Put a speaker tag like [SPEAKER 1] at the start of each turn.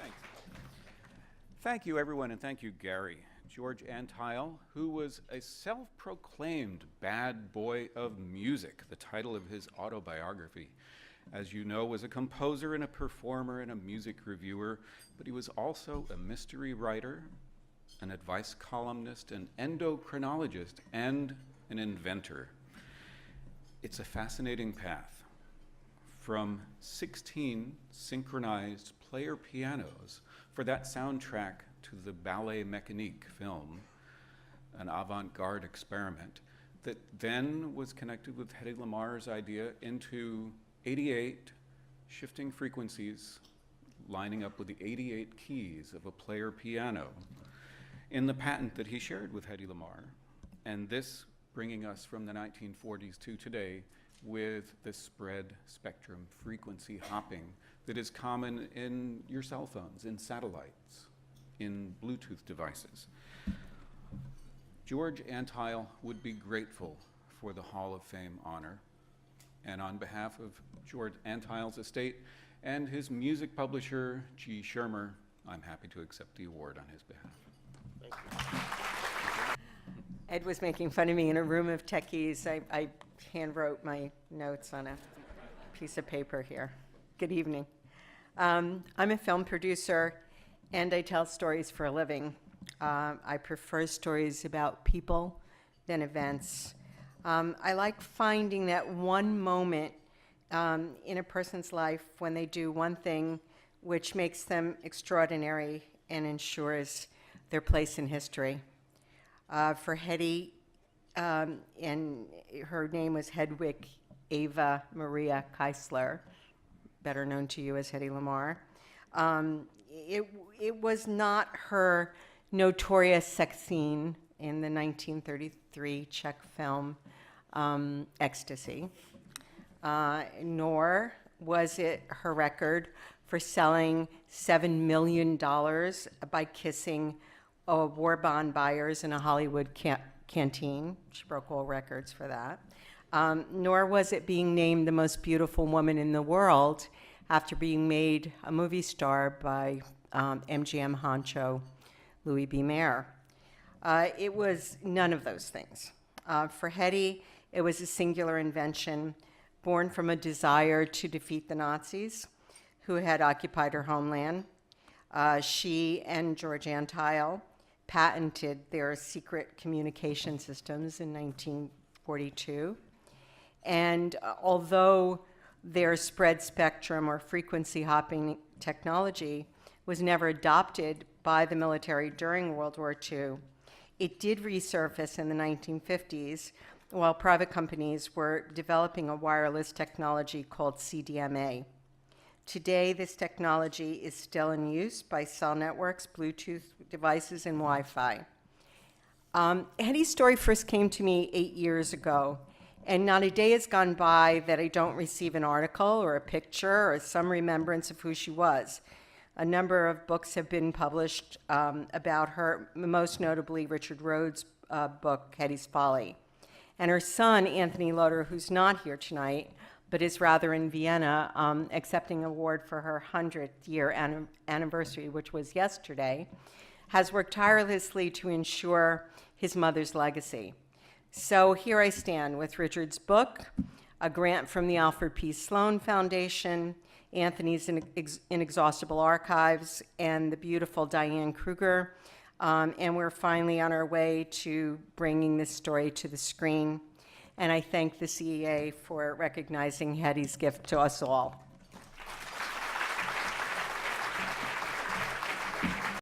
[SPEAKER 1] thanks. Thank you, everyone, and thank you, Gary. George Antheil, who was a self-proclaimed bad boy of music, the title of his autobiography. As you know, was a composer and a performer and a music reviewer, but he was also a mystery writer, an advice columnist, an endocrinologist, and an inventor. It's a fascinating path. From 16 synchronized player pianos for that soundtrack to the Ballet Mécanique film, an avant-garde experiment that then was connected with Hedy Lamarr's idea into 88 shifting frequencies lining up with the 88 keys of a player piano in the patent that he shared with Hedy Lamarr. And this bringing us from the 1940s to today with the spread spectrum frequency hopping that is common in your cell phones, in satellites, in Bluetooth devices. George Antheil would be grateful for the Hall of Fame honor. And on behalf of George Antheil's estate and his music publisher, G. Shermer, I'm happy to accept the award on his behalf.
[SPEAKER 2] Thank you.
[SPEAKER 3] Ed was making fun of me in a room of techies. I hand wrote my notes on a piece of paper here. Good evening. I'm a film producer and I tell stories for a living. I prefer stories about people than events. I like finding that one moment in a person's life when they do one thing which makes them extraordinary and ensures their place in history. For Hedy, and her name was Hedwig Eva Maria Keisler, better known to you as Hedy Lamarr. It was not her notorious sex scene in the 1933 Czech film Ecstasy, nor was it her record for selling $7 million by kissing war bond buyers in a Hollywood canteen. She broke all records for that. Nor was it being named the most beautiful woman in the world after being made a movie star by MGM honcho Louis B. Mayer. It was none of those things. For Hedy, it was a singular invention born from a desire to defeat the Nazis who had occupied her homeland. She and George Antheil patented their secret communication systems in 1942. And although their spread spectrum or frequency hopping technology was never adopted by the military during World War II, it did resurface in the 1950s while private companies were developing a wireless technology called CDMA. Today, this technology is still in use by cell networks, Bluetooth devices, and Wi-Fi. Hedy's story first came to me 8 years ago, and not a day has gone by that I don't receive an article or a picture or some remembrance of who she was. A number of books have been published about her, most notably Richard Rhodes' book, Hedy's Folly. And her son, Anthony Loder, who's not here tonight, but is rather in Vienna, accepting an award for her 100th year anniversary, which was yesterday, has worked tirelessly to ensure his mother's legacy. So here I stand with Richard's book, a grant from the Alfred P. Sloan Foundation, Anthony's Inexhaustible Archives, and the beautiful Diane Kruger. And we're finally on our way to bringing this story to the screen. And I thank the CEA for recognizing Hedy's gift to us all.